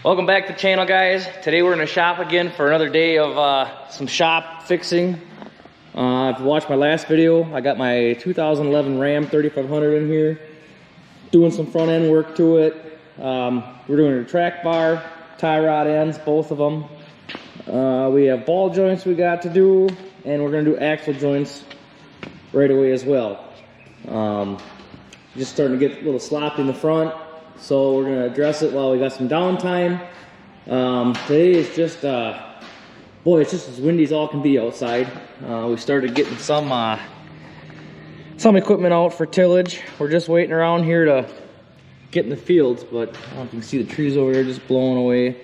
Welcome back to the channel, guys. Today we're in the shop again for another day of some shop fixing. If you watched my last video, I got my 2011 Ram 3500 in here, doing some front end work to it. We're doing a track bar, tie rod ends, both of them. We have ball joints we got to do, and we're gonna do axle joints right away as well. Just starting to get a little sloppy in the front, so we're gonna address it while we got some downtime. Today is just, boy, it's just as windy as all can be outside. We started getting some equipment out for tillage. We're just waiting around here to get in the fields, but I don't know if you can see the trees over there just blowing away.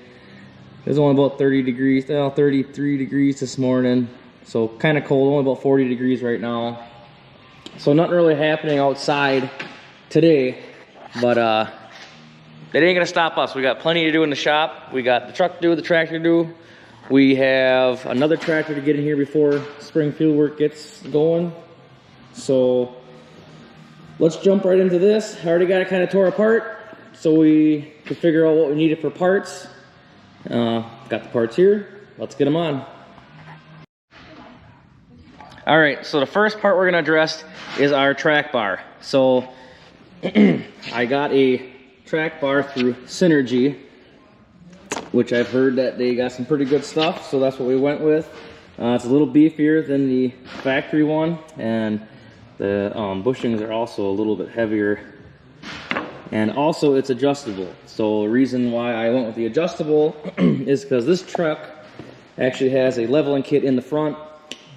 It's only about 30 degrees, 33 degrees this morning, so kind of cold, only about 40 degrees right now. So nothing really happening outside today, but it ain't gonna stop us. We got plenty to do in the shop. We got the truck to do, the tractor to do. We have another tractor to get in here before spring field work gets going. So let's jump right into this. I already got it kind of tore apart, so we could figure out what we needed for parts. Got the parts here. Let's get them on. All right, so the first part we're gonna address is our track bar. So I got a track bar through Synergy, which I've heard that they got some pretty good stuff, so that's what we went with. It's a little beefier than the factory one, and the bushings are also a little bit heavier, and also it's adjustable. So the reason why I went with the adjustable is because this truck actually has a leveling kit in the front.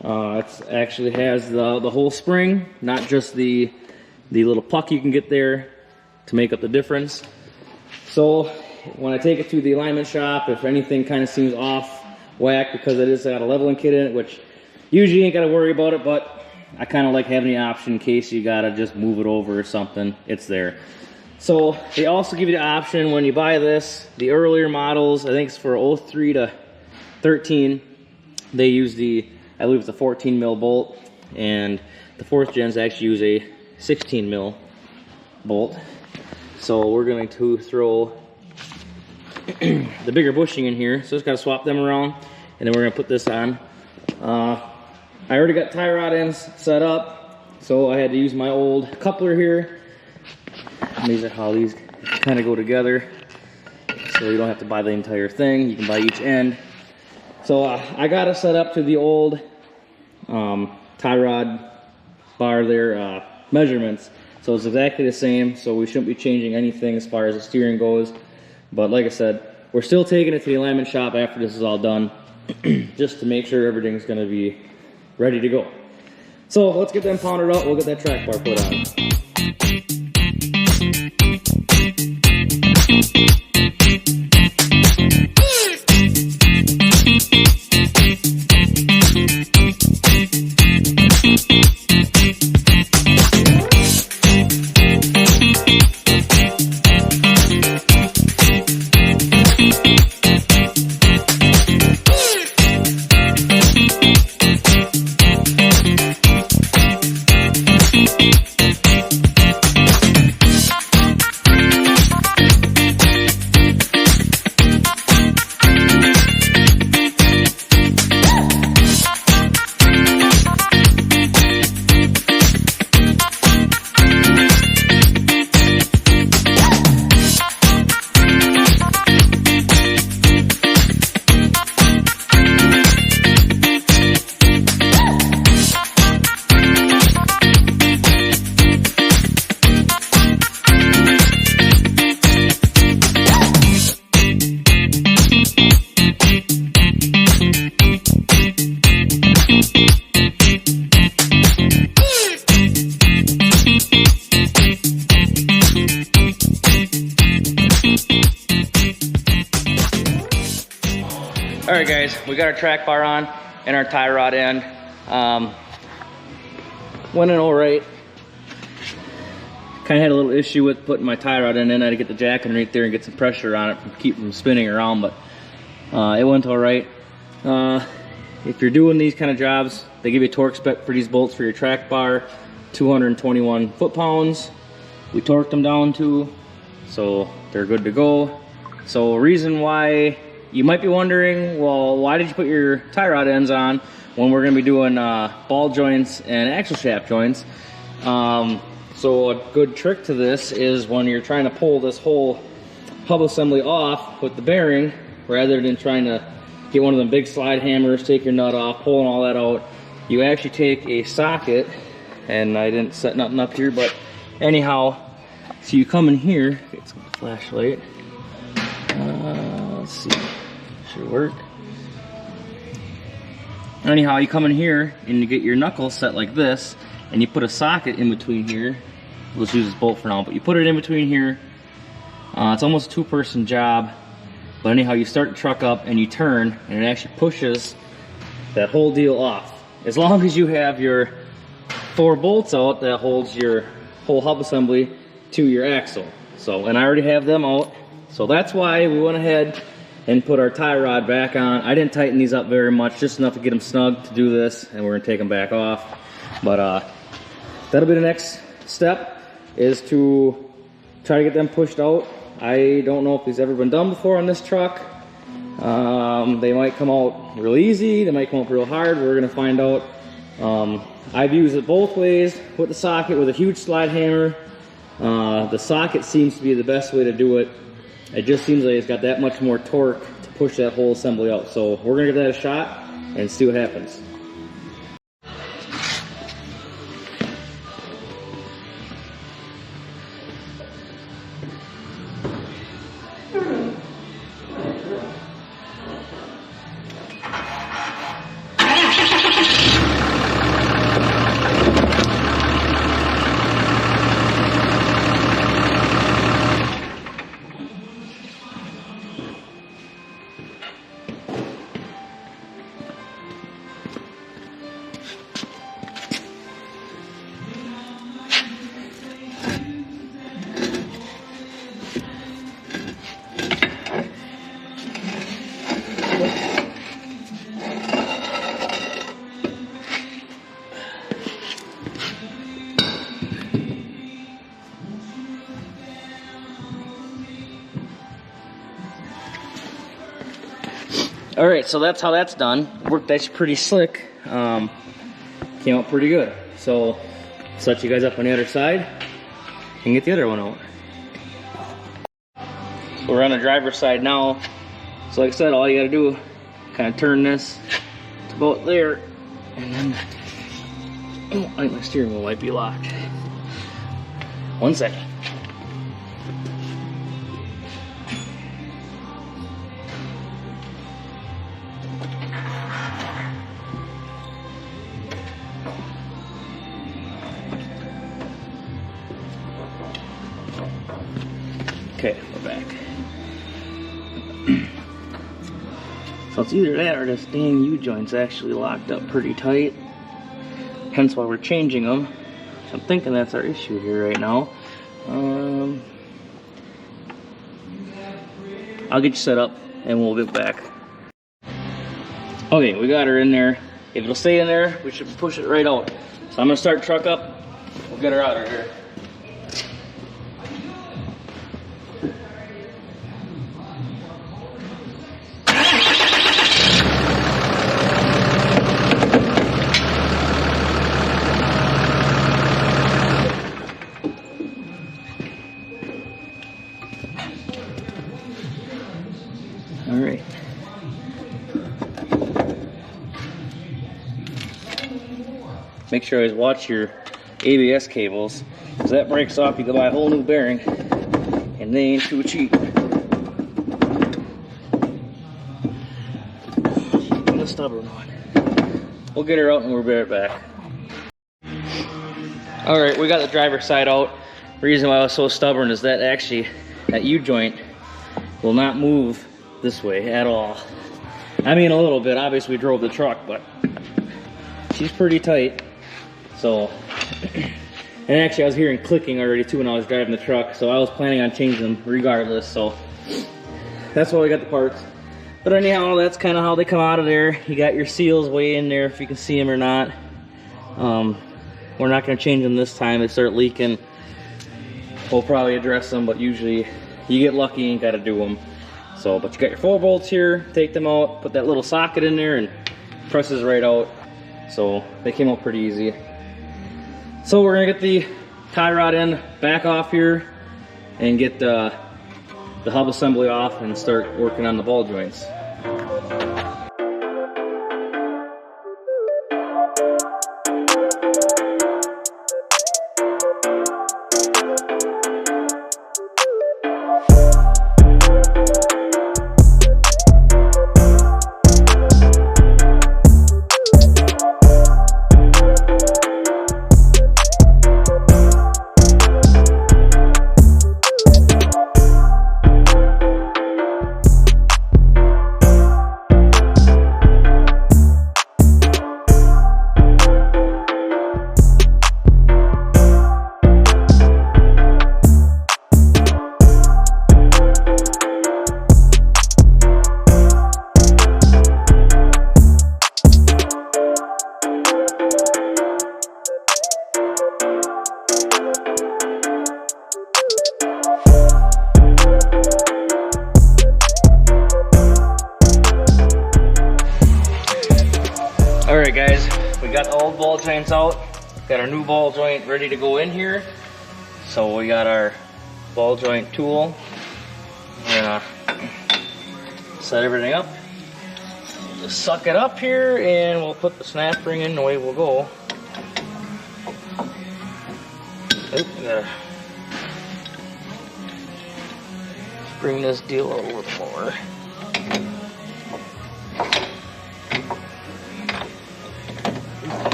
It actually has the whole spring, not just the little puck you can get there to make up the difference. So when I take it to the alignment shop, if anything kind of seems off whack, because it is got a leveling kit in it, which usually you ain't got to worry about it, but I kind of like having the option in case you got to just move it over or something, it's there. So they also give you the option when you buy this, the earlier models, I think it's for 03 to 13, they use I believe it's a 14 mil bolt, and the 4th gens actually use a 16 mil bolt. So we're going to throw the bigger bushing in here, so just got to swap them around, and then we're going to put this on. I already got tie rod ends set up, so I had to use my old coupler here. These are how these kind of go together, so you don't have to buy the entire thing, you can buy each end. So I got it set up to the old tie rod bar there measurements. So it's exactly the same, so we shouldn't be changing anything as far as the steering goes. But like I said, we're still taking it to the alignment shop after this is all done, just to make sure everything's gonna be ready to go. So let's get them pounded out, we'll get that track bar put on. Alright guys, we got our track bar on and our tie rod end. Went in alright. Kind of had a little issue with putting my tie rod in, and I had to get the jack underneath there and get some pressure on it to keep from spinning around, but it went alright. If you're doing these kind of jobs, they give you a torque spec for these bolts for your track bar, 221 foot-pounds. We torqued them down to, so they're good to go. So reason why you might be wondering, well, why did you put your tie rod ends on when we're going to be doing ball joints and axle shaft joints? So a good trick to this is when you're trying to pull this whole hub assembly off with the bearing, rather than trying to get one of them big slide hammers, take your nut off, pulling all that out, you actually take a socket, and I didn't set nothing up here, but anyhow, so you come in here, get some flashlight, let's see, should work. Anyhow, you come in here and you get your knuckles set like this, and you put a socket in between here. Let's use this bolt for now, but you put it in between here. It's almost a two-person job, but anyhow, you start the truck up and you turn, and it actually pushes that whole deal off. As long as you have your 4 bolts out that holds your whole hub assembly to your axle. So, and I already have them out, so that's why we went ahead and put our tie rod back on. I didn't tighten these up very much, just enough to get them snug to do this, and we're gonna take them back off. But that'll be the next step, is to try to get them pushed out. I don't know if these ever been done before on this truck. They might come out real easy, they might come out real hard. We're gonna find out. I've used it both ways, with the socket, with a huge slide hammer. The socket seems to be the best way to do it. It just seems like it's got that much more torque to push that whole assembly out. So we're gonna give that a shot and see what happens. All right, so that's how that's done. Worked actually pretty slick. Came out pretty good. So set you guys up on the other side and get the other one out. So we're on the driver's side now. So like I said, all you gotta do, kind of turn this to about there, and then, oh, I think my steering wheel might be locked. 1 second. Okay, we're back. So it's either that or this dang U-joint's actually locked up pretty tight. Hence why we're changing them. So I'm thinking that's our issue here right now. I'll get you set up and we'll get back. Okay, we got her in there. If it'll stay in there, we should push it right out. So I'm gonna start truck up. We'll get her out of here. All right. Make sure you always watch your ABS cables, because that breaks off, you can buy a whole new bearing, and they ain't too cheap. I'm the stubborn one. We'll get her out and we'll be right back. All right, we got the driver's side out. The reason why I was so stubborn is that actually that U-joint will not move this way at all. I mean, a little bit. Obviously, we drove the truck, but she's pretty tight. So, and actually, I was hearing clicking already too when I was driving the truck. So I was planning on changing them regardless. So that's why we got the parts. But anyhow, that's kind of how they come out of there. You got your seals way in there, if you can see them or not. We're not going to change them this time. They start leaking, we'll probably address them. But usually, you get lucky and got to do them. So, but you got your 4 bolts here, take them out, put that little socket in there and presses right out. So they came out pretty easy. So we're gonna get the tie rod end back off here and get the hub assembly off and start working on the ball joints. Alright guys, we got the old ball joints out, got our new ball joint ready to go in here. So we got our ball joint tool. We're gonna set everything up. Just suck it up here and we'll put the snap ring in, away we'll go. Oop, gotta bring this deal a little more.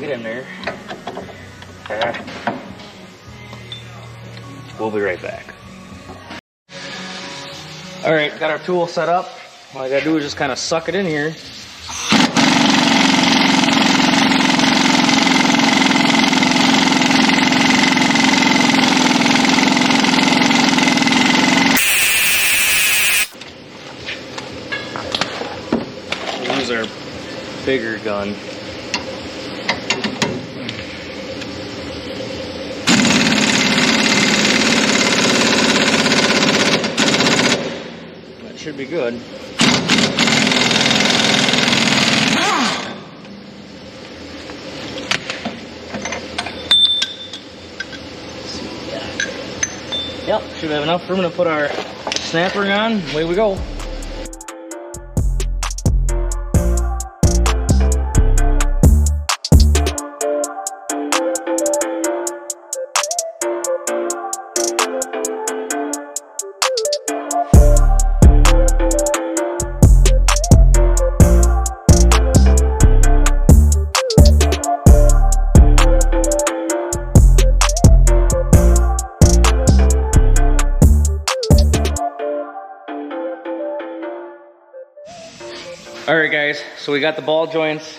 Get in there. We'll be right back. Alright, got our tool set up. All I gotta do is just kind of suck it in here. We'll use our bigger gun. Should be good. Yep, should have enough room to put our snap ring on. Away we go. Alright guys, so we got the ball joints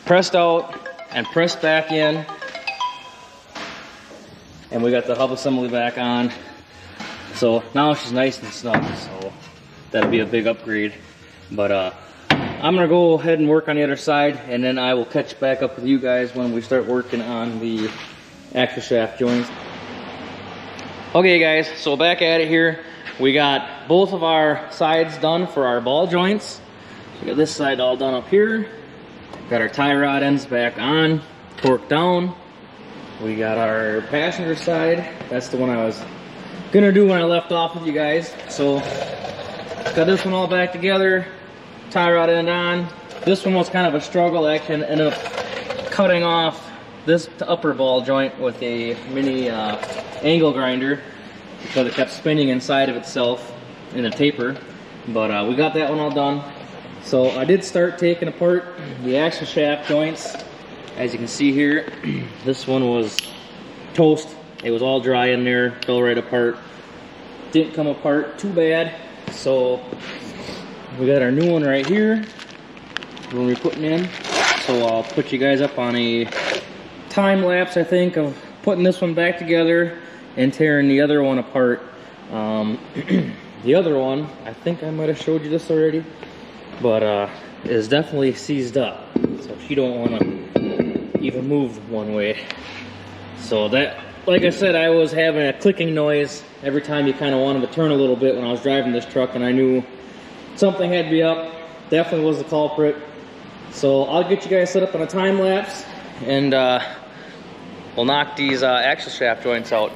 pressed out and pressed back in. And we got the hub assembly back on. So now she's nice and snug, so that'll be a big upgrade. But I'm gonna go ahead and work on the other side, and then I will catch back up with you guys when we start working on the axle shaft joints. Okay guys, so back at it here. We got both of our sides done for our ball joints. We got this side all done up here. Got our tie rod ends back on, torqued down. We got our passenger side. That's the one I was gonna do when I left off with you guys. So got this one all back together, tie rod end on. This one was kind of a struggle. I actually ended up cutting off this upper ball joint with a mini angle grinder because it kept spinning inside of itself in a taper. But we got that one all done. So I did start taking apart the axle shaft joints. As you can see here, this one was toast. It was all dry in there, fell right apart. Didn't come apart too bad. So we got our new one right here when we're putting in. So I'll put you guys up on a time lapse, I think, of putting this one back together and tearing the other one apart. The other one, I think I might have showed you this already, but is definitely seized up, so she don't want to even move one way. So that like I said, I was having a clicking noise every time you kind of wanted to turn a little bit when I was driving this truck, and I knew something had to be up. Definitely was the culprit. So I'll get you guys set up on a time lapse, and we'll knock these axle shaft joints out.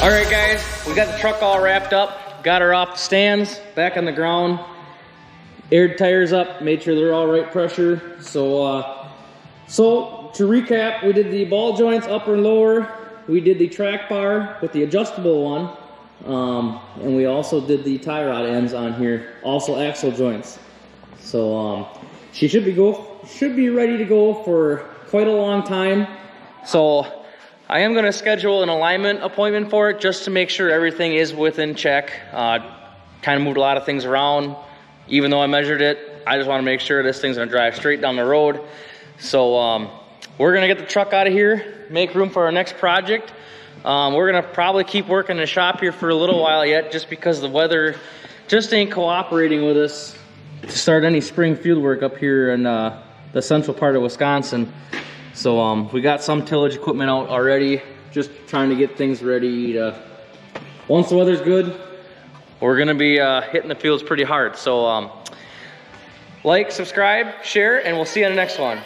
Alright guys, we got the truck all wrapped up, got her off the stands, back on the ground, aired tires up, made sure they're all right pressure. So to recap, we did the ball joints upper and lower, we did the track bar with the adjustable one, and we also did the tie rod ends on here, also axle joints. So she should be ready to go for quite a long time. So I am going to schedule an alignment appointment for it just to make sure everything is within check. Kind of moved a lot of things around. Even though I measured it, I just want to make sure this thing's going to drive straight down the road. So we're going to get the truck out of here, make room for our next project. We're going to probably keep working in the shop here for a little while yet, just because the weather just ain't cooperating with us to start any spring field work up here in the central part of Wisconsin. So we got some tillage equipment out already, just trying to get things ready to, once the weather's good, we're gonna be hitting the fields pretty hard. So like, subscribe, share, and we'll see you on the next one.